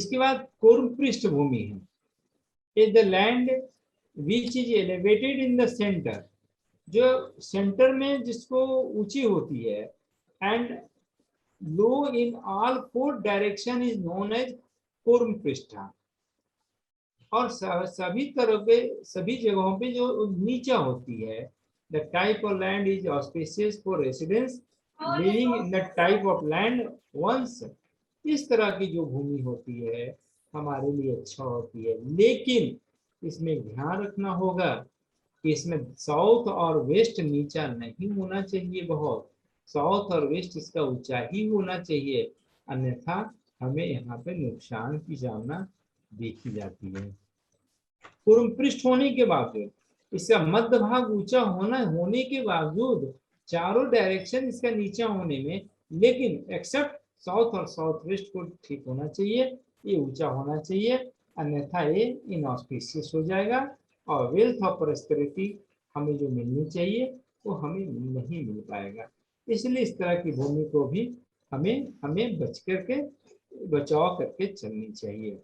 इसके बाद कूर्म पृष्ठभूमि है। The land which is elevated in the centre, जो सेंटर में जिसको ऊंची होती है, and low in all four direction is known as कूर्म पृष्ठा। और सभी तरह पे, सभी जगहों पे जो नीचा होती है, the type of land is auspicious for residence living in the type of land once. इस तरह की जो भूमि होती है हमारे लिए अच्छा होती है, लेकिन इसमें ध्यान रखना होगा कि इसमें साउथ और वेस्ट नीचा नहीं होना चाहिए, बहुत साउथ और वेस्ट इसका ऊंचा ही होना चाहिए, अन्यथा हमें यहाँ पे नुकसान की सामना देखी जाती है। पूर्व पृष्ठ होने के बावजूद, इसका मध्य भाग ऊंचा होने के बावजूद, चारों डायरेक्शन इसका नीचा होने में, लेकिन एक्सेप्ट साउथ और साउथ वेस्ट को ठीक होना चाहिए, ये ऊंचा होना चाहिए, अन्यथा ये इनऑस्पिशियस हो जाएगा और वेल्थ ऑफ प्रोस्पेरिटी हमें जो मिलनी चाहिए वो हमें नहीं मिल पाएगा। इसलिए इस तरह की भूमि को भी हमें बचाव करके चलनी चाहिए।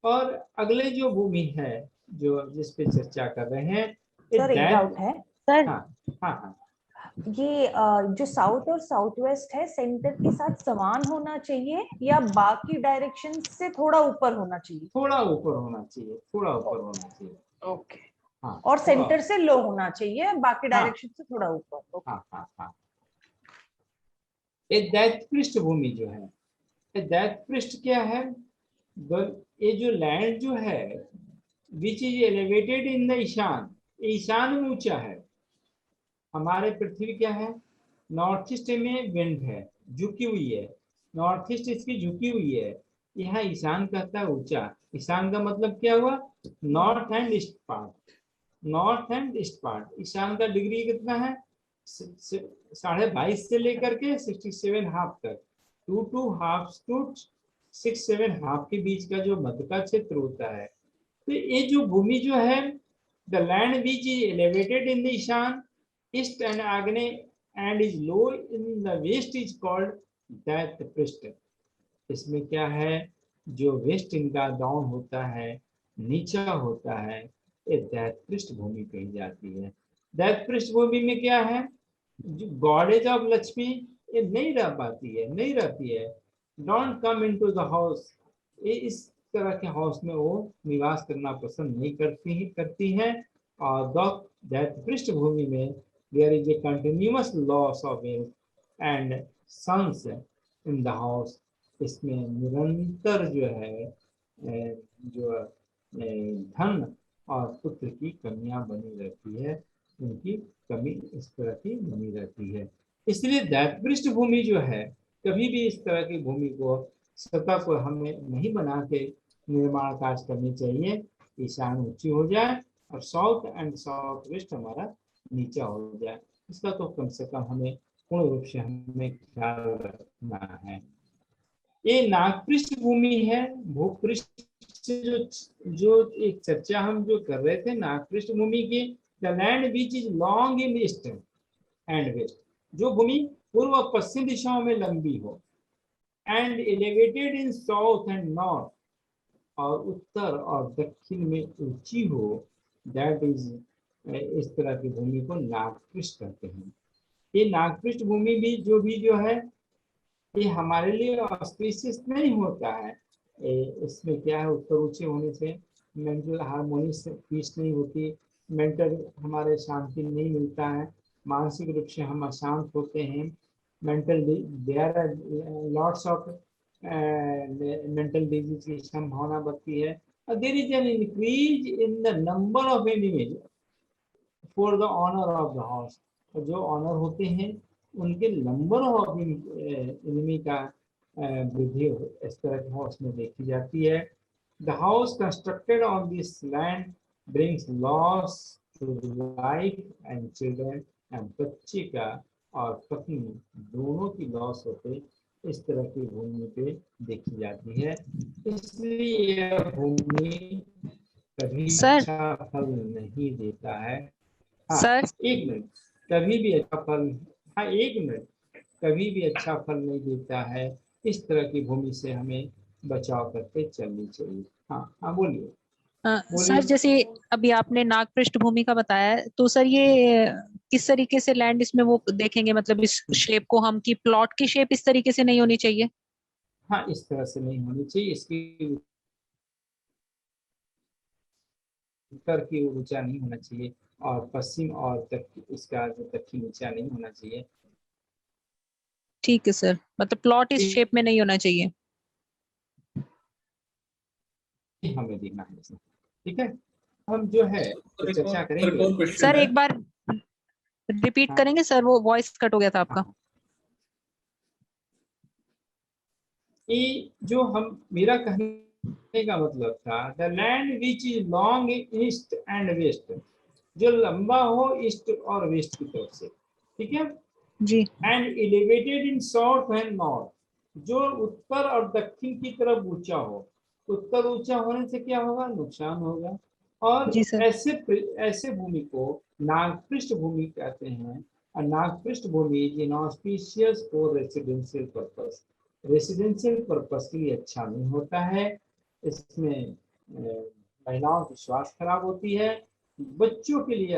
और अगले जो भूमि है जो जिस पे चर्चा कर रहे हैं, सर एक डाउट है सर। हाँ हाँ हाँ, ये जो साउथ और साउथ वेस्ट है सेंटर के साथ समान होना चाहिए या बाकी डायरेक्शन से थोड़ा ऊपर होना चाहिए? थोड़ा ऊपर होना चाहिए, थोड़ा ऊपर होना चाहिए। ओके। हाँ, और सेंटर से लो होना चाहिए, बाकी डायरेक्शन से थोड़ा ऊपर। हाँ हाँ हाँ। एक दैत्य पृष्ठभूमि जो है, दैत्य पृष्ठ क्या है? ये जो लैंड जो है which is elevated in the ईशान, ईशान में ऊंचा है। हमारे पृथ्वी क्या है, नॉर्थ ईस्ट में विंड है, झुकी हुई है, नॉर्थ ईस्ट इसकी झुकी हुई है। यहाँ ईशान कहता है ऊंचा। ईशान का मतलब क्या हुआ? North and east part, north and east part. ईशान का डिग्री कितना है? 22.5 से लेकर के 67.5 तक, 2.5 to 6.7 के बीच का जो मध्य का क्षेत्र होता है। तो ये जो भूमि जो है, the land which is elevated in the ईशान, ईस्ट एंड आग्नेय and is low in the west is called दैत्य पृष्ठ। इसमें क्या है, जो वेस्ट इनका डाउन होता है, नीचा होता है, ये दैत्य पृष्ठभूमि कही जाती है। दैत्य पृष्ठभूमि में क्या है, जो गॉडेज ऑफ लक्ष्मी ये नहीं रह पाती है, नहीं रहती है, don't come into the house. ये इस तरह के हाउस में वो निवास करना पसंद नहीं करती हैं। और दैत्य पृष्ठभूमि में there is a continuous loss of wealth and sons in the house. इसमें निरंतर जो है जो धन और पुत्र की कमियां बनी रहती है, उनकी कमी इस तरह की बनी रहती है। इसलिए दैत्य पृष्ठभूमि जो है, कभी भी इस तरह की भूमि को, सतह को हमें नहीं बना के निर्माण कार्य करनी चाहिए। ईशान ऊंची हो जाए और साउथ एंड साउथ वेस्ट हमारा नीचा हो जाए, इसका तो कम से कम हमें पूर्ण रूप से हमें ख्याल रखना है। ये नाग पृष्ठभूमि है। भूपृष्ठ से जो एक चर्चा हम जो कर रहे थे नाग पृष्ठभूमि की, the land which is long in east and west, जो भूमि पूर्व और पश्चिम दिशाओं में लंबी हो, and elevated in south and north, और उत्तर और दक्षिण में ऊंची हो, दैट इज, इस तरह की भूमि को नागपृष्ठ कहते हैं। ये नागपृष्ठ भूमि भी जो है, ये हमारे लिए ऑस्पिशियस नहीं होता है। इसमें क्या है, उत्तर ऊंचे होने से मेंटल हार्मोनियस पीस नहीं होती, मेंटल हमारे शांति नहीं मिलता है, मानसिक रूप से हम अशांत होते हैं। Mental there are lots of mental disease की संभावना बढ़ती है। और there is an increase in the number of enemies for the owner of the house. जो ऑनर होते हैं उनके नंबर ऑफ एनिमी का वृद्धि इस तरह के हाउस में देखी जाती है। The house constructed on this land brings loss to life and children and बच्चे का और पत्नी दोनों की लॉस होते इस तरह की भूमि पे देखी जाती है। इसलिए यह भूमि कभी अच्छा फल नहीं देता है। हाँ, सर एक मिनट, कभी भी अच्छा फल, हाँ एक मिनट, कभी भी अच्छा फल नहीं देता है। इस तरह की भूमि से हमें बचाव करके चलनी चाहिए। हाँ हाँ बोलिए सर बोलिए। जैसे अभी आपने नाग पृष्ठभूमि का बताया है, तो सर ये किस तरीके से लैंड इसमें वो देखेंगे, मतलब इस शेप को हम, की प्लॉट की शेप इस तरीके से नहीं होनी चाहिए? हाँ इस तरह से नहीं होनी चाहिए, इसकी उत्तर की ओर ऊंचा नहीं होना चाहिए और पश्चिम और तक इसका जो दक्षिण ऊंचा नहीं होना चाहिए। ठीक है सर, मतलब प्लॉट इस शेप में नहीं होना चाहिए। ये हमें देखना है इसमें। ठीक है, हम जो है सर तो चर्चा एक करेंगे। और क्वेश्चन सर है। एक बार रिपीट हाँ करेंगे सर, वो वॉइस कट हो गया था आपका। हाँ, ये जो हम मेरा कहने का मतलब था, the land which is long east and west, जो लंबा हो ईस्ट और वेस्ट की तरफ से, ठीक है, जी and elevated in south and north, जो उत्तर और दक्षिण की तरफ ऊंचा हो। उत्तर ऊंचा होने से क्या होगा, नुकसान होगा। और जी सर। ऐसे ऐसे भूमि को नागपृष्ठ भूमि कहते हैं। और नागपृष्ठ भूमि is inauspicious for residential purpose, residential purpose के लिए अच्छा नहीं होता है। इसमें महिलाओं की स्वास्थ्य खराब होती है, बच्चों के लिए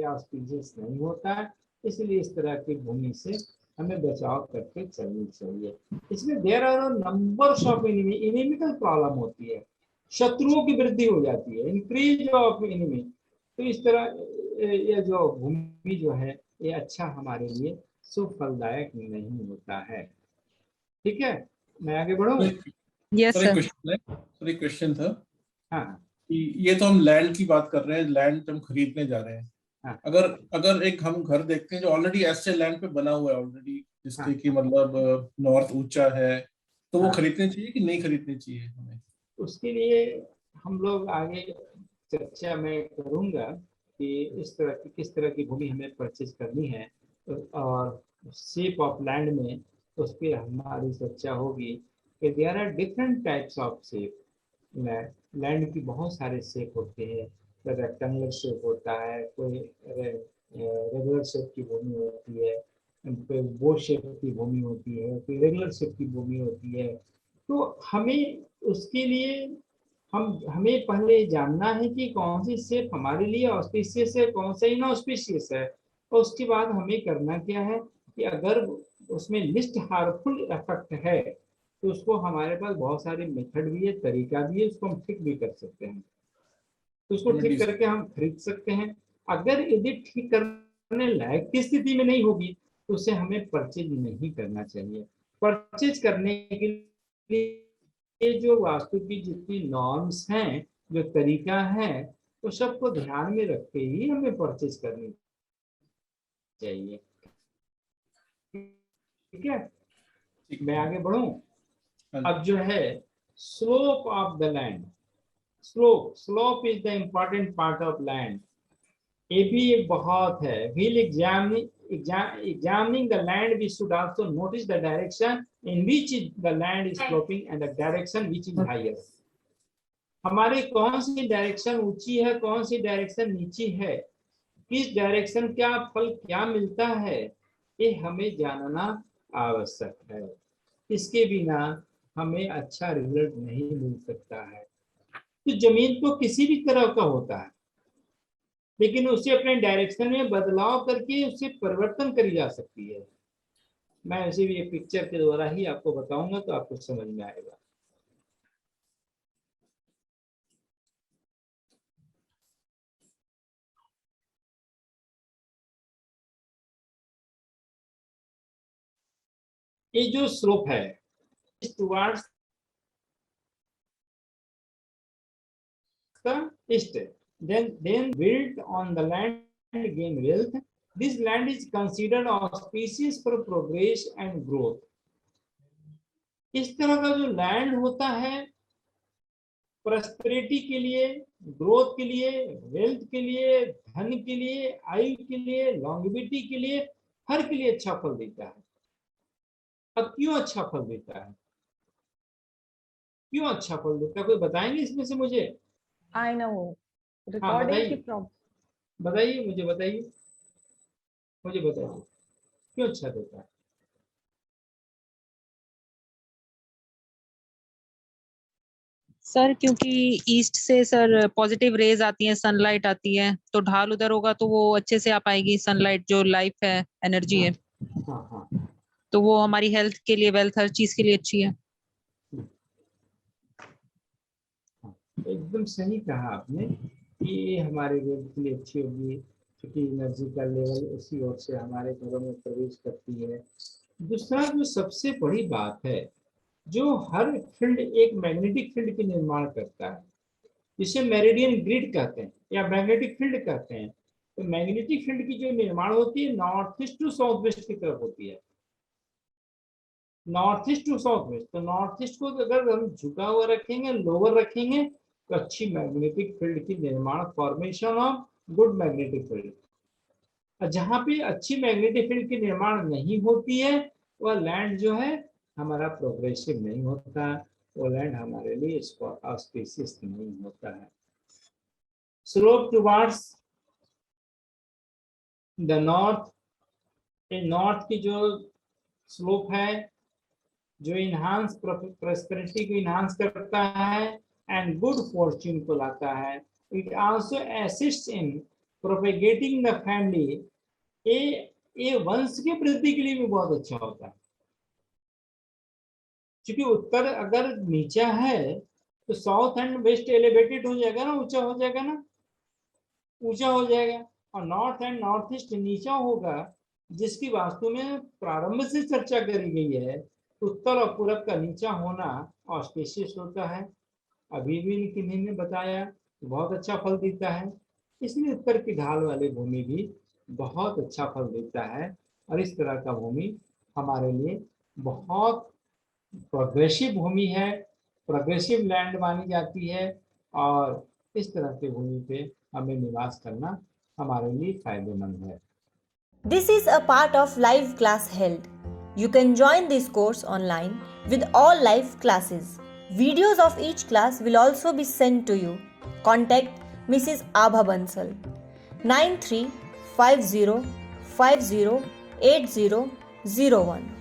ऑस्पिशियस नहीं होता है। इसलिए इस तरह की भूमि से हमें बचाव करके चलनी चाहिए। इसमें there are numbers of inimical problem होती है, शत्रुओं की वृद्धि हो जाती है, इंक्रीज ऑफ एनिमी। तो इस तरह ये जो भूमि जो है ये अच्छा हमारे लिए सुफलदायक नहीं होता है। ठीक है, मैं आगे बढ़ूं। यस सर एक सर। क्वेश्चन है, सर एक क्वेश्चन था हाँ कि ये तो हम लैंड की बात कर रहे हैं, लैंड हम खरीदने जा रहे हैं। हाँ अगर अगर एक हम घर देखते हैं जो ऑलरेडी ऐसे लैंड पे बना हुआ है ऑलरेडी, जिसके हाँ कि मतलब नॉर्थ ऊंचा है, तो वो हाँ, खरीदने चाहिए कि नहीं खरीदनी चाहिए हमें? उसके लिए हम लोग आगे चर्चा मैं करूंगा कि इस तरह की किस तरह की भूमि हमें परचेज करनी है। और शेप ऑफ लैंड में उस पर हमारी चर्चा होगी कि there are different types of shape. Land की बहुत सारे शेप होते हैं। रेक्टेंगुलर शेप होता है, कोई रेगुलर शेप की भूमि होती है, कोई बो शेप की भूमि होती है, कोई रेगुलर शेप की भूमि होती है। तो हमें उसके लिए हमें पहले जानना है कि कौन सी शेप हमारे लिए ऑस्पिशियस है, कौन सा इनऑस्पिशियस है। और उसके बाद हमें करना क्या है कि अगर उसमें लिस्ट हार्मफुल इफेक्ट है तो उसको हमारे पास बहुत सारे मेथड भी है, तरीका भी है, उसको हम ठीक भी कर सकते हैं। तो उसको ठीक रेमेडीज। करके हम खरीद सकते हैं। अगर यदि ठीक करने लायक की स्थिति में नहीं होगी तो उसे हमें परचेज नहीं करना चाहिए। परचेज करने के लिए जो वास्तु की जितनी नॉर्म्स हैं, जो तरीका है, तो सबको ध्यान में रख के ही हमें परचेज करनी चाहिए। ठीक है, ठीक मैं है। आगे बढ़ूं। हाँ अब जी। जो है slope of the land, slope is the important part of land. ये भी एक बहुत है। Wheel examining the land, we should also notice the direction in which the land is sloping and the direction which is higher। हमारे कौन सी direction ऊंची है, कौन सी डायरेक्शन नीची है, किस डायरेक्शन क्या फल क्या मिलता है, ये हमें जानना आवश्यक है। इसके बिना हमें अच्छा रिजल्ट नहीं मिल सकता है। तो जमीन तो किसी भी तरह का होता है, लेकिन उसे अपने डायरेक्शन में बदलाव करके उससे परिवर्तन करी जा सकती है। मैं उसे भी एक पिक्चर के द्वारा ही आपको बताऊंगा तो आपको समझ में आएगा। ये जो स्लोप है towards the east, then built on the land gain wealth. This land is considered auspicious for progress and growth। इस तरह का जो लैंड होता है प्रॉस्पेरिटी के लिए, ग्रोथ के लिए, वेल्थ के लिए, धन के लिए, आयु के लिए, लॉन्गेविटी के लिए, हर के लिए अच्छा फल देता है। अब क्यों अच्छा फल देता है, क्यों अच्छा फल देता है, कोई बताएंगे इसमें से मुझे? आई नो, हाँ रिकॉर्डिंग की बताइए, प्रॉब्लम। बताइए मुझे, बताइए मुझे, बताइए क्यों अच्छा देता है। सर क्योंकि ईस्ट से सर पॉजिटिव रेज आती हैं, सनलाइट आती है, तो ढाल उधर होगा तो वो अच्छे से आ पाएगी, सनलाइट जो लाइफ है, एनर्जी है, हाँ हाँ तो वो हमारी हेल्थ के लिए, वेल्थ, हर चीज के लिए अच्छी है। एकदम सही कहा आपने कि ये हमारे वेल्थ के लिए अच्छी होगी, क्योंकि एनर्जी का लेवल उसी ओर से हमारे घरों में प्रवेश करती है। दूसरा जो सबसे बड़ी बात है, जो हर फील्ड एक मैग्नेटिक फील्ड की निर्माण करता है, जिसे मेरिडियन ग्रिड कहते हैं या मैग्नेटिक फील्ड कहते हैं। तो मैग्नेटिक फील्ड की जो निर्माण होती है north east to south west की तरफ होती है, north east to south west. तो नॉर्थ ईस्ट को अगर हम झुका हुआ रखेंगे, लोअर रखेंगे, तो अच्छी मैग्नेटिक फील्ड की निर्माण, formation of good magnetic field. और जहाँ पे अच्छी मैग्नेटिक फील्ड की निर्माण नहीं होती है, वह लैंड जो है हमारा प्रोग्रेसिव नहीं होता, वो लैंड हमारे लिए ऑस्पिशियस नहीं होता है। Slope towards the north, north की जो स्लोप है, जो इनहांस प्रॉस्पेरिटी को इनहांस करता है एंड गुड फॉर्च्यून को लाता है। It also assists in propagating the family. ये वंश के वृद्धि के लिए भी बहुत अच्छा होता है, क्योंकि उत्तर अगर नीचा है तो साउथ एंड वेस्ट एलिवेटेड हो जाएगा ना, ऊंचा हो जाएगा ना, ऊंचा हो जाएगा। और नॉर्थ एंड नॉर्थ ईस्ट नीचा होगा, जिसकी वास्तु में प्रारंभ से चर्चा करी गई है। उत्तर और पूरब का नीचा होना ऑस्पिशियस होता है, अभी भी किन्हीं ने बताया, बहुत अच्छा फल देता है। इसलिए उत्तर की ढाल वाली भूमि भी बहुत अच्छा फल देता है, और इस तरह का भूमि हमारे लिए बहुत प्रोग्रेसिव भूमि है, प्रोग्रेसिव लैंड मानी जाती है, और इस तरह की भूमि पे हमें निवास करना हमारे लिए फायदेमंद है। This is a part of live class held. You can join this course online with all live classes. Videos of each class will also be sent to you. Contact Mrs. Abha Bansal 9350508001.